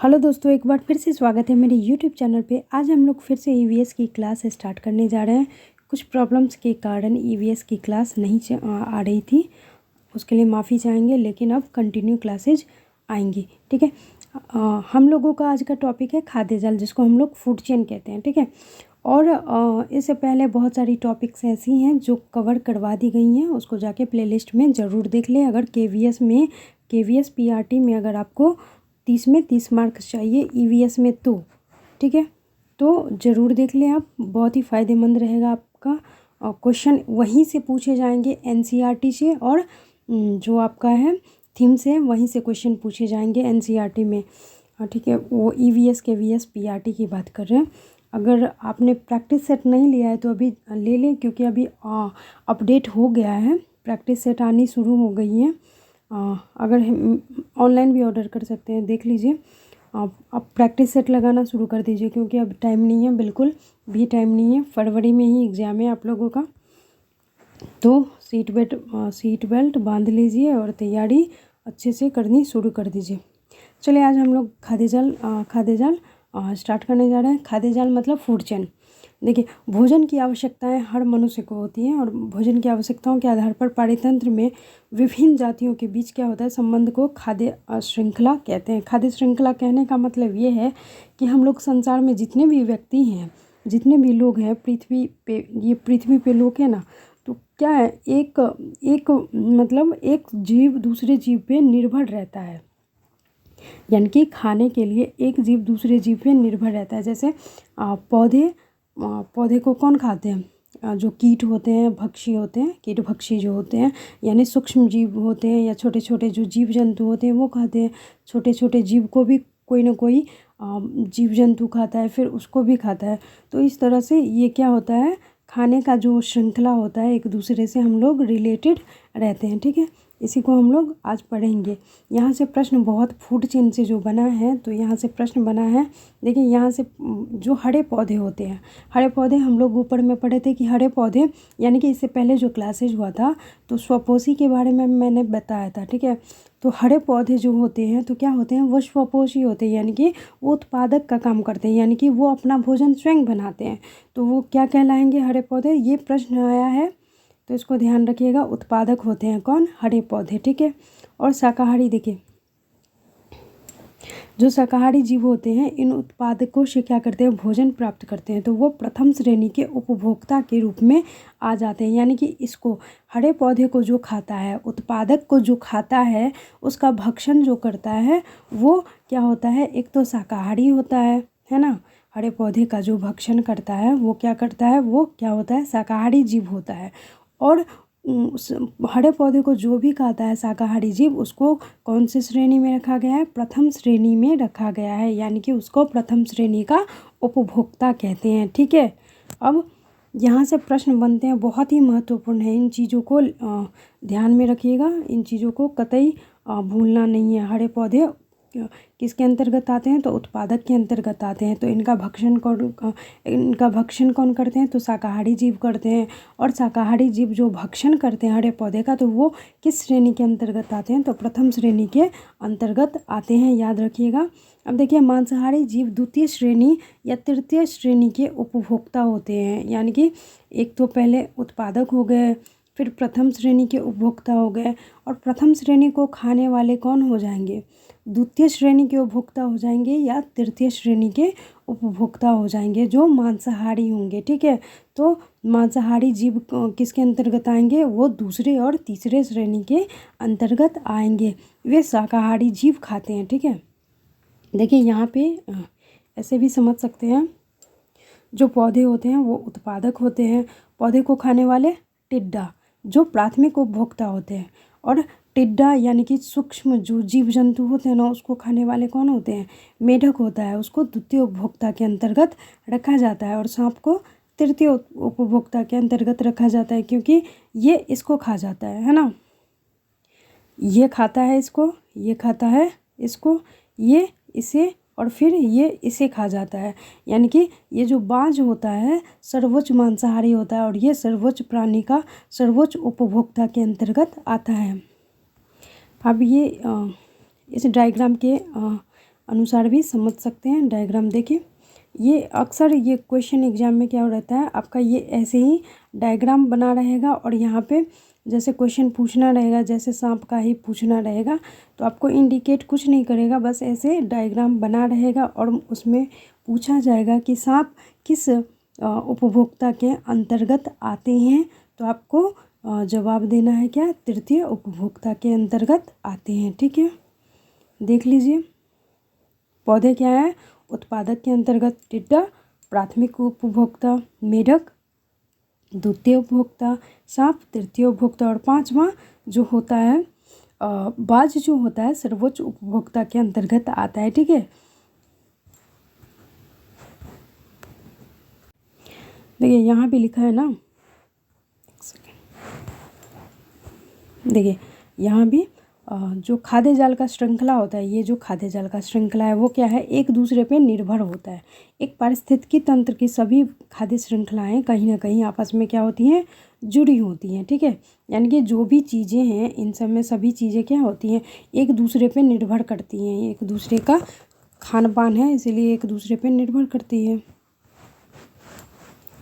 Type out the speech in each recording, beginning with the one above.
Hello दोस्तों, एक बार फिर से स्वागत है मेरे यूट्यूब चैनल पे। आज हम लोग फिर से ईवीएस की क्लास स्टार्ट करने जा रहे हैं। कुछ प्रॉब्लम्स के कारण ईवीएस की क्लास नहीं आ रही थी, उसके लिए माफ़ी चाहेंगे, लेकिन अब कंटिन्यू क्लासेज आएंगी। ठीक है। हम लोगों का आज का टॉपिक है खाद्य जाल, जिसको हम लोग फूड चेन कहते हैं। ठीक है। और इससे पहले बहुत सारी टॉपिक्स ऐसी हैं जो कवर करवा दी गई हैं, उसको जाके प्लेलिस्ट में ज़रूर देख लें। अगर केवीएस पीआरटी में अगर आपको 30 में 30 मार्क्स चाहिए ईवीएस में, तो ठीक है, तो ज़रूर देख लें आप। बहुत ही फ़ायदेमंद रहेगा आपका। क्वेश्चन वहीं से पूछे जाएंगे, एनसीईआरटी से, और जो आपका है थीम से वहीं से क्वेश्चन पूछे जाएंगे एनसीईआरटी में। ठीक है, वो ईवीएस केवीएस पीआरटी की बात कर रहे हैं। अगर आपने प्रैक्टिस सेट नहीं लिया है तो अभी ले लें, क्योंकि अभी अपडेट हो गया है, प्रैक्टिस सेट आनी शुरू हो गई है। अगर ऑनलाइन भी ऑर्डर कर सकते हैं, देख लीजिए। आप प्रैक्टिस सेट लगाना शुरू कर दीजिए, क्योंकि अब टाइम नहीं है, बिल्कुल भी टाइम नहीं है। फरवरी में ही एग्ज़ाम है आप लोगों का, तो सीट बेल्ट बांध लीजिए और तैयारी अच्छे से करनी शुरू कर दीजिए। चलिए, आज हम लोग खाद्य जाल स्टार्ट करने जा रहे हैं। खाद्य जाल मतलब फूड चेन। देखिए, भोजन की आवश्यकताएं हर मनुष्य को होती हैं, और भोजन की आवश्यकताओं के आधार पर पारितंत्र में विभिन्न जातियों के बीच क्या होता है, संबंध को खाद्य श्रृंखला कहते हैं। खाद्य श्रृंखला कहने का मतलब ये है कि हम लोग संसार में जितने भी व्यक्ति हैं, जितने भी लोग हैं पृथ्वी पे लोग हैं ना, तो क्या है, एक जीव दूसरे जीव पे निर्भर रहता है। यानी कि खाने के लिए एक जीव दूसरे जीव पे निर्भर रहता है। जैसे पौधे को कौन खाते हैं? जो कीट होते हैं, भक्षी होते हैं, कीट भक्षी जो होते हैं, यानी सूक्ष्म जीव होते हैं, या छोटे छोटे जो जीव जंतु होते हैं वो खाते हैं। छोटे छोटे जीव को भी कोई ना कोई जीव जंतु खाता है, फिर उसको भी खाता है। तो इस तरह से ये क्या होता है, खाने का जो श्रृंखला होता है, एक दूसरे से हम लोग रिलेटेड रहते हैं। ठीक है, इसी को हम लोग आज पढ़ेंगे। यहाँ से प्रश्न बहुत फूड चेन से जो बना है, तो यहाँ से प्रश्न बना है। देखिए, यहाँ से जो हरे पौधे होते हैं, हरे पौधे हम लोग ऊपर में पढ़े थे कि हरे पौधे, यानी कि इससे पहले जो क्लासेज हुआ था तो स्वपोषी के बारे में मैंने बताया था। ठीक है, तो हरे पौधे जो होते हैं तो क्या होते हैं, वो स्वपोषी होते हैं, यानी कि वो उत्पादक का काम करते हैं, यानी कि वो अपना भोजन स्वयं बनाते हैं। तो वो क्या कहलाएंगे, हरे पौधे। ये प्रश्न आया है तो इसको ध्यान रखिएगा। उत्पादक होते हैं कौन, हरे पौधे। ठीक है। और शाकाहारी, देखिए, जो शाकाहारी जीव होते हैं, इन उत्पादकों से क्या करते हैं, भोजन प्राप्त करते हैं, तो वो प्रथम श्रेणी के उपभोक्ता के रूप में आ जाते हैं। यानी कि इसको, हरे पौधे को जो खाता है, उत्पादक को जो खाता है, उसका भक्षण जो करता है, वो क्या होता है, एक तो शाकाहारी होता है ना। हरे पौधे का जो भक्षण करता है वो क्या करता है, वो क्या होता है, शाकाहारी जीव होता है। और उस हरे पौधे को जो भी खाता है शाकाहारी जीव, उसको कौन सी श्रेणी में रखा गया है, प्रथम श्रेणी में रखा गया है, यानी कि उसको प्रथम श्रेणी का उपभोक्ता कहते हैं। ठीक है। अब यहाँ से प्रश्न बनते हैं, बहुत ही महत्वपूर्ण है। इन चीज़ों को ध्यान में रखिएगा, इन चीज़ों को कतई भूलना नहीं है। हरे पौधे किसके अंतर्गत आते हैं, तो उत्पादक के अंतर्गत आते हैं। तो इनका भक्षण कौन करते हैं, तो शाकाहारी जीव करते हैं। और शाकाहारी जीव जो भक्षण करते हैं हरे पौधे का, तो वो किस श्रेणी के अंतर्गत आते हैं, तो प्रथम श्रेणी के अंतर्गत आते हैं, याद रखिएगा। अब देखिए, मांसाहारी जीव द्वितीय श्रेणी या तृतीय श्रेणी के उपभोक्ता होते हैं। यानी कि एक तो पहले उत्पादक हो गए, फिर प्रथम श्रेणी के उपभोक्ता हो गए, और प्रथम श्रेणी को खाने वाले कौन हो जाएंगे, द्वितीय श्रेणी के उपभोक्ता हो जाएंगे, या तृतीय श्रेणी के उपभोक्ता हो जाएंगे, जो मांसाहारी होंगे। ठीक है, तो मांसाहारी जीव किसके अंतर्गत आएंगे, वो दूसरे और तीसरे श्रेणी के अंतर्गत आएंगे। वे शाकाहारी जीव खाते हैं। ठीक है, देखिए, यहाँ पे ऐसे भी समझ सकते हैं, जो पौधे होते हैं वो उत्पादक होते हैं, पौधे को खाने वाले टिड्डा जो प्राथमिक उपभोक्ता होते हैं, और टिड्डा यानी कि सूक्ष्म जो जीव जंतु होते हैं ना, उसको खाने वाले कौन होते हैं, मेढक होता है, उसको द्वितीय उपभोक्ता के अंतर्गत रखा जाता है। और सांप को तृतीय उपभोक्ता के अंतर्गत रखा जाता है, क्योंकि ये इसको खा जाता है ना। ये खाता है इसको, ये खाता है इसको, ये इसे, और फिर ये इसे खा जाता है। यानी कि ये जो बाज होता है सर्वोच्च मांसाहारी होता है, और ये सर्वोच्च प्राणी का सर्वोच्च उपभोक्ता के अंतर्गत आता है। अब ये इस डायग्राम के अनुसार भी समझ सकते हैं। डायग्राम देखिए, ये अक्सर ये क्वेश्चन एग्जाम में क्या रहता है आपका, ये ऐसे ही डायग्राम बना रहेगा और यहाँ पे जैसे क्वेश्चन पूछना रहेगा, जैसे सांप का ही पूछना रहेगा, तो आपको इंडिकेट कुछ नहीं करेगा, बस ऐसे डायग्राम बना रहेगा और उसमें पूछा जाएगा कि सांप किस उपभोक्ता के अंतर्गत आते हैं, तो आपको जवाब देना है क्या, तृतीय उपभोक्ता के अंतर्गत आते हैं। ठीक है, देख लीजिए। पौधे क्या है, उत्पादक के अंतर्गत टिड्डा, प्राथमिक उपभोक्ता मेढक, द्वितीय उपभोक्ता सांप, तृतीय उपभोक्ता, और पांचवा जो होता है बाज जो होता है सर्वोच्च उपभोक्ता के अंतर्गत आता है। ठीक है, देखिए यहाँ भी लिखा है ना, देखिए यहाँ भी जो खाद्य जाल का श्रृंखला होता है, ये जो खाद्य जाल का श्रृंखला है वो क्या है, एक दूसरे पे निर्भर होता है। एक पारिस्थितिकी तंत्र की सभी खाद्य श्रृंखलाएं कहीं ना कहीं आपस में क्या होती हैं, जुड़ी होती हैं। ठीक है, यानी कि जो भी चीज़ें हैं इन सब में सभी चीज़ें क्या होती हैं, एक दूसरे पे निर्भर करती हैं, एक दूसरे का खान पान है इसीलिए एक दूसरे पे निर्भर करती है।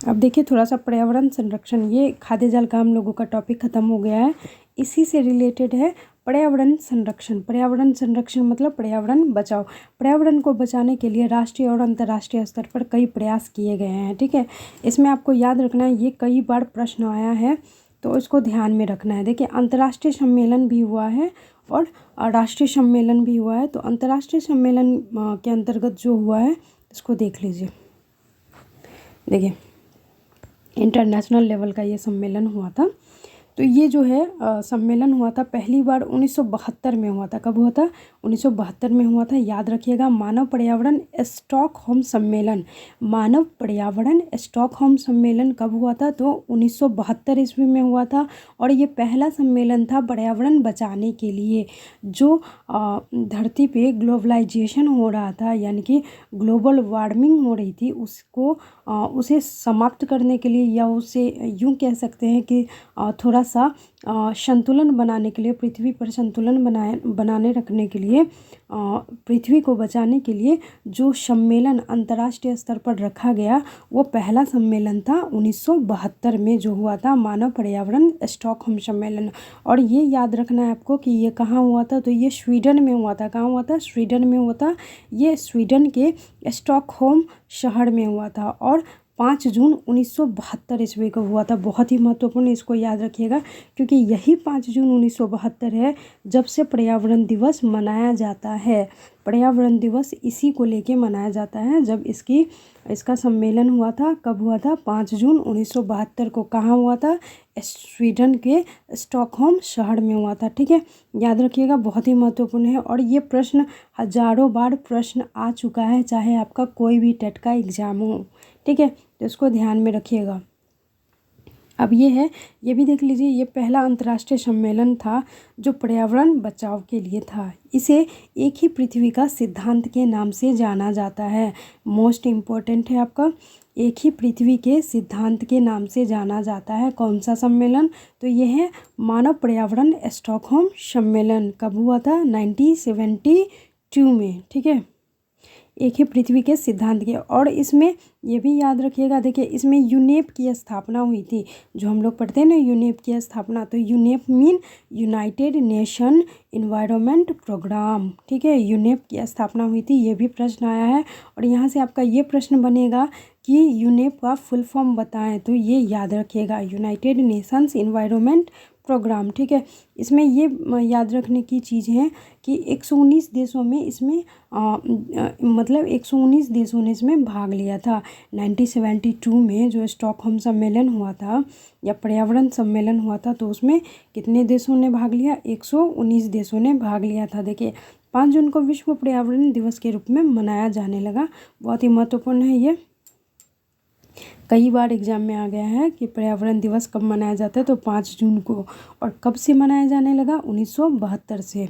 अब देखिए थोड़ा सा पर्यावरण संरक्षण, ये खाद्य जाल का हम लोगों का टॉपिक ख़त्म हो गया है, इसी से रिलेटेड है पर्यावरण संरक्षण। पर्यावरण संरक्षण मतलब पर्यावरण बचाओ। पर्यावरण को बचाने के लिए राष्ट्रीय और अंतर्राष्ट्रीय स्तर पर कई प्रयास किए गए हैं। ठीक है, इसमें आपको याद रखना है, ये कई बार प्रश्न आया है तो इसको ध्यान में रखना है। देखिए अंतर्राष्ट्रीय सम्मेलन भी हुआ है और राष्ट्रीय सम्मेलन भी हुआ है, तो अंतर्राष्ट्रीय सम्मेलन के अंतर्गत जो हुआ है इसको देख लीजिए। देखिए इंटरनेशनल लेवल का ये सम्मेलन हुआ था, तो ये जो है सम्मेलन हुआ था पहली बार 1972 में हुआ था। कब हुआ था, 1972 में हुआ था, याद रखिएगा। मानव पर्यावरण स्टॉकहोम सम्मेलन, मानव पर्यावरण स्टॉकहोम सम्मेलन कब हुआ था, तो 1972 ईस्वी में हुआ था। और ये पहला सम्मेलन था पर्यावरण बचाने के लिए। जो धरती पे ग्लोबलाइजेशन हो रहा था, यानी कि ग्लोबल वार्मिंग हो रही थी, उसे समाप्त करने के लिए, या उसे यूँ कह सकते हैं कि थोड़ा सा संतुलन बनाने के लिए, पृथ्वी पर संतुलन बनाने रखने के लिए, पृथ्वी को बचाने के लिए जो सम्मेलन अंतर्राष्ट्रीय स्तर पर रखा गया वो पहला सम्मेलन था 1972 में जो हुआ था, मानव पर्यावरण स्टॉकहोम सम्मेलन। और ये याद रखना है आपको कि ये कहाँ हुआ था, तो ये स्वीडन में हुआ था। कहाँ हुआ था, स्वीडन में हुआ था। ये स्वीडन के स्टॉकहोम शहर में हुआ था और 5 जून 1972 ईस्वी को हुआ था। बहुत ही महत्वपूर्ण, इसको याद रखिएगा क्योंकि यही 5 जून 1972 है जब से पर्यावरण दिवस मनाया जाता है। पर्यावरण दिवस इसी को लेके मनाया जाता है, जब इसका सम्मेलन हुआ था। कब हुआ था, 5 जून 1972 को। कहाँ हुआ था, स्वीडन के स्टॉकहोम शहर में हुआ था। ठीक है, याद रखिएगा, बहुत ही महत्वपूर्ण है। और ये प्रश्न हजारों बार प्रश्न आ चुका है, चाहे आपका कोई भी टेट का एग्ज़ाम हो। ठीक है, तो इसको ध्यान में रखिएगा। अब ये है, ये भी देख लीजिए, ये पहला अंतर्राष्ट्रीय सम्मेलन था जो पर्यावरण बचाव के लिए था। इसे एक ही पृथ्वी का सिद्धांत के नाम से जाना जाता है। मोस्ट इम्पोर्टेंट है आपका, एक ही पृथ्वी के सिद्धांत के नाम से जाना जाता है। कौन सा सम्मेलन, तो ये है मानव पर्यावरण स्टॉकहोम सम्मेलन। कब हुआ था, 1972 में। ठीक है, एक ही पृथ्वी के सिद्धांत के। और इसमें ये भी याद रखिएगा, देखिए इसमें यूनेप की स्थापना हुई थी, जो हम लोग पढ़ते हैं ना यूनेप की स्थापना, तो UNEP mean United Nation environment programme. ठीक है, यूनेप की स्थापना हुई थी, ये भी प्रश्न आया है। और यहाँ से आपका ये प्रश्न बनेगा कि यूनेप का फुल फॉर्म बताएं, तो ये याद रखिएगा, यूनाइटेड नेशंस इन्वायरमेंट प्रोग्राम। ठीक है, इसमें ये याद रखने की चीज़ है कि 119 देशों में इसमें मतलब 119 देशों ने इसमें भाग लिया था। 1972 में जो स्टॉकहोम सम्मेलन हुआ था या पर्यावरण सम्मेलन हुआ था, तो उसमें कितने देशों ने भाग लिया, 119 देशों ने भाग लिया था। देखिए 5 जून को विश्व पर्यावरण दिवस के रूप में मनाया जाने लगा। बहुत ही महत्वपूर्ण है ये, कई बार एग्जाम में आ गया है कि पर्यावरण दिवस कब मनाया जाता है, तो 5 जून को। और कब से मनाया जाने लगा, 1972 से।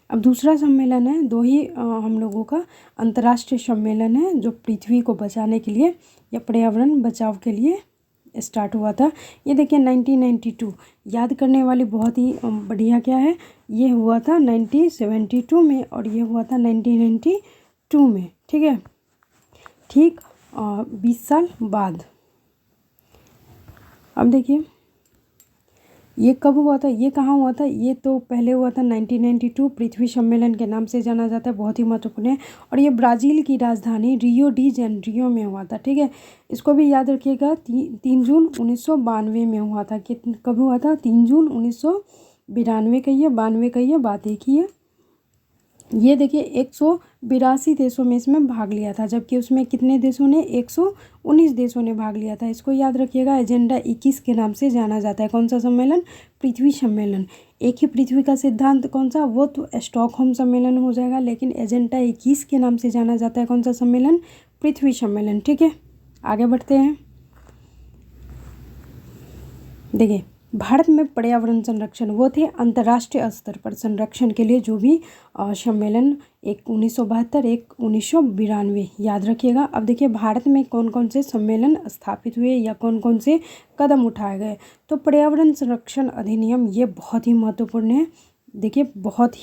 अब दूसरा सम्मेलन है, दो ही हम लोगों का अंतर्राष्ट्रीय सम्मेलन है जो पृथ्वी को बचाने के लिए या पर्यावरण बचाव के लिए स्टार्ट हुआ था। ये देखिए 1992, याद करने वाली बहुत ही बढ़िया क्या है, ये हुआ था 1972 में और ये हुआ था 1992 टू में, ठीक है, ठीक 20 साल बाद। अब देखिए ये कब हुआ था, ये कहाँ हुआ था, ये तो पहले हुआ था 1992 पृथ्वी सम्मेलन के नाम से जाना जाता है, बहुत ही महत्वपूर्ण है। और ये ब्राज़ील की राजधानी रियो डी जेनेरियो में हुआ था, ठीक है। इसको भी याद रखिएगा, 3 जून 1992 में हुआ था। कब हुआ था, 3 जून 1992 कहिए, 92 कहिए, बात एक ही है। ये देखिए 182 देशों में इसमें भाग लिया था, जबकि उसमें कितने देशों ने, 119 देशों ने भाग लिया था। इसको याद रखिएगा, एजेंडा 21 के नाम से जाना जाता है। कौन सा सम्मेलन, पृथ्वी सम्मेलन। एक ही पृथ्वी का सिद्धांत कौन सा, वो तो स्टॉकहोम सम्मेलन हो जाएगा, लेकिन एजेंडा 21 के नाम से जाना जाता है। कौन सा सम्मेलन, पृथ्वी सम्मेलन, ठीक है। आगे बढ़ते हैं। देखिए भारत में पर्यावरण संरक्षण, वो थे अंतर्राष्ट्रीय स्तर पर संरक्षण के लिए जो भी सम्मेलन, एक 1972, एक 1992, याद रखिएगा। अब देखिए भारत में कौन कौन से सम्मेलन स्थापित हुए या कौन कौन से कदम उठाए गए। तो पर्यावरण संरक्षण अधिनियम, ये बहुत ही महत्वपूर्ण है। देखिए बहुत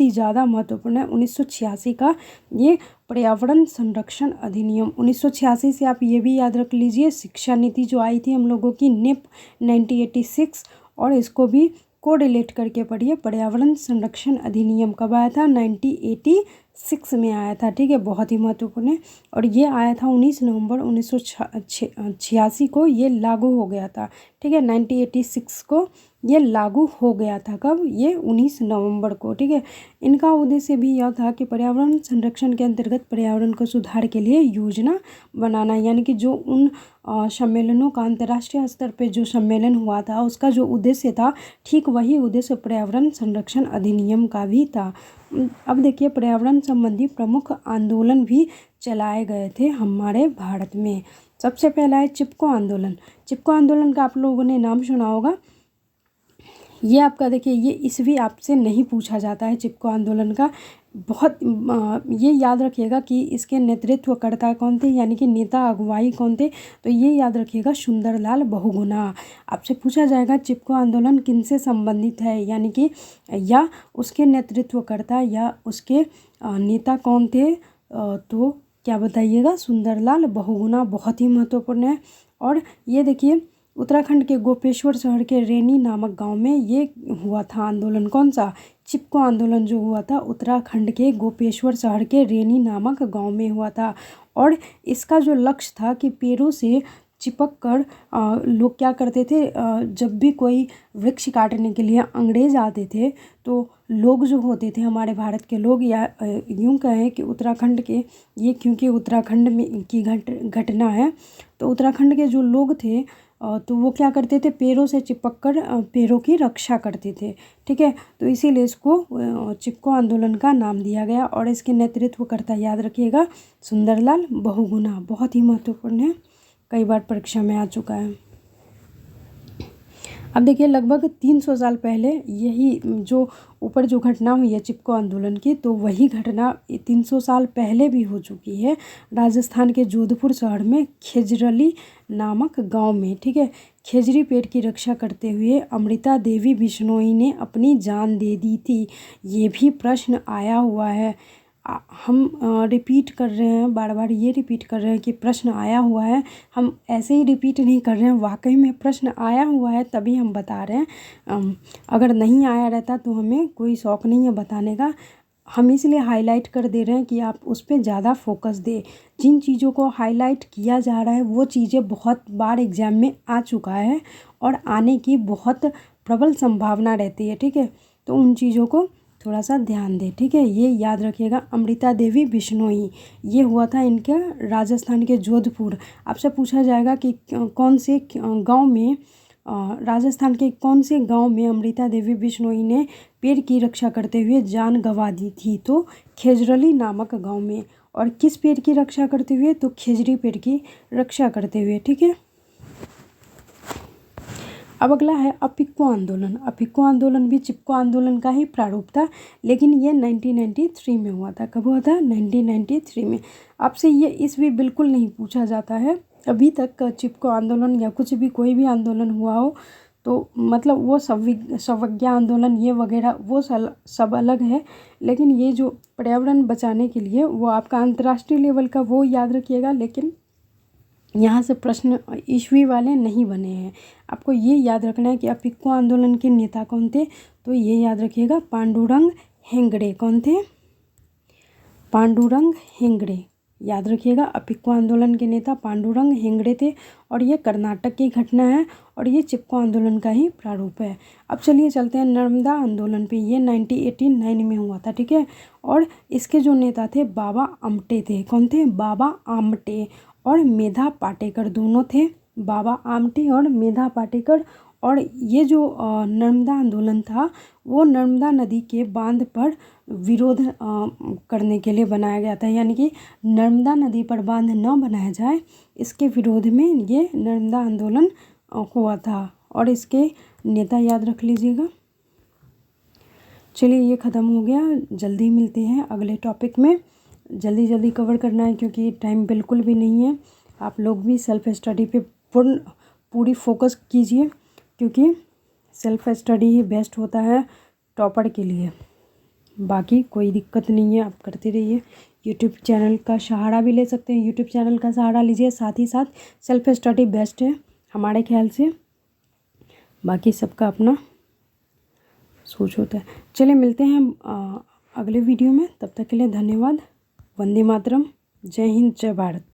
ही ज़्यादा महत्वपूर्ण है। 1986 का ये पर्यावरण संरक्षण अधिनियम। 1986 से आप ये भी याद रख लीजिए, शिक्षा नीति जो आई थी हम लोगों की, निप 1986, और इसको भी कोरिलेट करके पढ़िए। पर्यावरण संरक्षण अधिनियम कब आया था, 1986 में आया था, ठीक है, बहुत ही महत्वपूर्ण है। और ये आया था 19 नवंबर 1986 को ये लागू हो गया था, ठीक है। 1986 को ये लागू हो गया था, कब, ये 19 नवंबर को, ठीक है। इनका उद्देश्य भी यह था कि पर्यावरण संरक्षण के अंतर्गत पर्यावरण को सुधार के लिए योजना बनाना, यानी कि जो उन सम्मेलनों का अंतर्राष्ट्रीय स्तर पे जो सम्मेलन हुआ था उसका जो उद्देश्य था, ठीक वही उद्देश्य पर्यावरण संरक्षण अधिनियम का भी था। अब देखिए पर्यावरण संबंधी प्रमुख आंदोलन भी चलाए गए थे हमारे भारत में। सबसे पहला है चिपको आंदोलन। चिपको आंदोलन का आप लोगों ने नाम सुना होगा। ये आपका देखिए, ये ईस्वी आपसे नहीं पूछा जाता है चिपको आंदोलन का। बहुत ये याद रखिएगा कि इसके नेतृत्वकर्ता कौन थे, यानी कि नेता अगुवाई कौन थे। तो ये याद रखिएगा, सुंदरलाल बहुगुणा। आपसे पूछा जाएगा चिपको आंदोलन किनसे संबंधित है, यानी कि या उसके नेतृत्वकर्ता या उसके नेता कौन थे, तो क्या बताइएगा, सुंदरलाल बहुगुणा, बहुत ही महत्वपूर्ण है। और ये देखिए उत्तराखंड के गोपेश्वर शहर के रेनी नामक गांव में ये हुआ था आंदोलन। कौन सा, चिपको आंदोलन जो हुआ था उत्तराखंड के गोपेश्वर शहर के रेनी नामक गांव में हुआ था। और इसका जो लक्ष्य था कि पेड़ों से चिपक कर लोग क्या करते थे, जब भी कोई वृक्ष काटने के लिए अंग्रेज आते थे तो लोग जो होते थे हमारे भारत के लोग, या यूँ कहें कि उत्तराखंड के, ये क्योंकि उत्तराखंड में की घटना है, तो उत्तराखंड के जो लोग थे तो वो क्या करते थे, पेड़ों से चिपक कर पेड़ों की रक्षा करते थे, ठीक है। तो इसीलिए इसको चिपको आंदोलन का नाम दिया गया। और इसके नेतृत्वकर्ता याद रखिएगा, सुंदरलाल बहुगुणा, बहुत ही महत्वपूर्ण है, कई बार परीक्षा में आ चुका है। अब देखिए लगभग 300 साल पहले यही जो ऊपर जो घटना हुई है चिपको आंदोलन की, तो वही घटना 300 साल पहले भी हो चुकी है राजस्थान के जोधपुर शहर में खेजरली नामक गांव में, ठीक है। खेजरी पेड़ की रक्षा करते हुए अमृता देवी बिश्नोई ने अपनी जान दे दी थी। ये भी प्रश्न आया हुआ है। हम रिपीट कर रहे हैं, बार बार ये रिपीट कर रहे हैं कि प्रश्न आया हुआ है। हम ऐसे ही रिपीट नहीं कर रहे हैं, वाकई में प्रश्न आया हुआ है तभी हम बता रहे हैं। अगर नहीं आया रहता तो हमें कोई शौक़ नहीं है बताने का। हम इसलिए हाईलाइट कर दे रहे हैं कि आप उस पर ज़्यादा फोकस दें। जिन चीज़ों को हाईलाइट किया जा रहा है वो चीज़ें बहुत बार एग्ज़ाम में आ चुका है और आने की बहुत प्रबल संभावना रहती है, ठीक है। तो उन चीज़ों को थोड़ा सा ध्यान दें, ठीक है। ये याद रखिएगा, अमृता देवी बिश्नोई, ये हुआ था इनके राजस्थान के जोधपुर। आपसे पूछा जाएगा कि कौन से गांव में, राजस्थान के कौन से गांव में अमृता देवी बिश्नोई ने पेड़ की रक्षा करते हुए जान गंवा दी थी, तो खेजरली नामक गांव में। और किस पेड़ की रक्षा करते हुए, तो खेजरी पेड़ की रक्षा करते हुए, ठीक है। अब अगला है अपिक्को आंदोलन। अपिक्को आंदोलन भी चिपको आंदोलन का ही प्रारूप था, लेकिन ये 1993 में हुआ था। कब हुआ था, 1993 में। आपसे ये ईस्वी बिल्कुल नहीं पूछा जाता है। अभी तक चिपको आंदोलन या कुछ भी कोई भी आंदोलन हुआ हो तो मतलब वो स्वविज्ञा आंदोलन ये वगैरह वो सब अलग है, लेकिन ये जो पर्यावरण बचाने के लिए वो आपका अंतर्राष्ट्रीय लेवल का वो याद रखिएगा। लेकिन यहाँ से प्रश्न ईस्वी वाले नहीं बने हैं। आपको ये याद रखना है कि अपिक्को आंदोलन के नेता कौन थे, तो ये याद रखिएगा पांडुरंग हेगड़े। कौन थे? पांडुरंग हेगड़े, याद रखिएगा। अपिक्को आंदोलन के नेता पांडुरंग हेगड़े थे और ये कर्नाटक की घटना है और ये चिपको आंदोलन का ही प्रारूप है। अब चलिए चलते हैं नर्मदा आंदोलन पे। ये 1989 में हुआ था, ठीक है। और इसके जो नेता थे बाबा आमटे थे। कौन थे? बाबा आमटे और मेधा पाटेकर दोनों थे, बाबा आमटे और मेधा पाटेकर। और ये जो नर्मदा आंदोलन था वो नर्मदा नदी के बांध पर विरोध करने के लिए बनाया गया था, यानी कि नर्मदा नदी पर बांध न बनाया जाए, इसके विरोध में ये नर्मदा आंदोलन हुआ था। और इसके नेता याद रख लीजिएगा। चलिए ये ख़त्म हो गया, जल्दी मिलते हैं अगले टॉपिक में। जल्दी कवर करना है क्योंकि टाइम बिल्कुल भी नहीं है। आप लोग भी सेल्फ स्टडी पे पूरी फोकस कीजिए, क्योंकि सेल्फ स्टडी ही बेस्ट होता है टॉपर के लिए। बाकी कोई दिक्कत नहीं है, आप करते रहिए। यूट्यूब चैनल का सहारा भी ले सकते हैं, यूट्यूब चैनल का सहारा लीजिए, साथ ही साथ सेल्फ स्टडी बेस्ट है हमारे ख्याल से। बाकी सबका अपना सोच होता है। चलिए मिलते हैं अगले वीडियो में, तब तक के लिए धन्यवाद। वंदे मातरम। जय हिंद, जय भारत।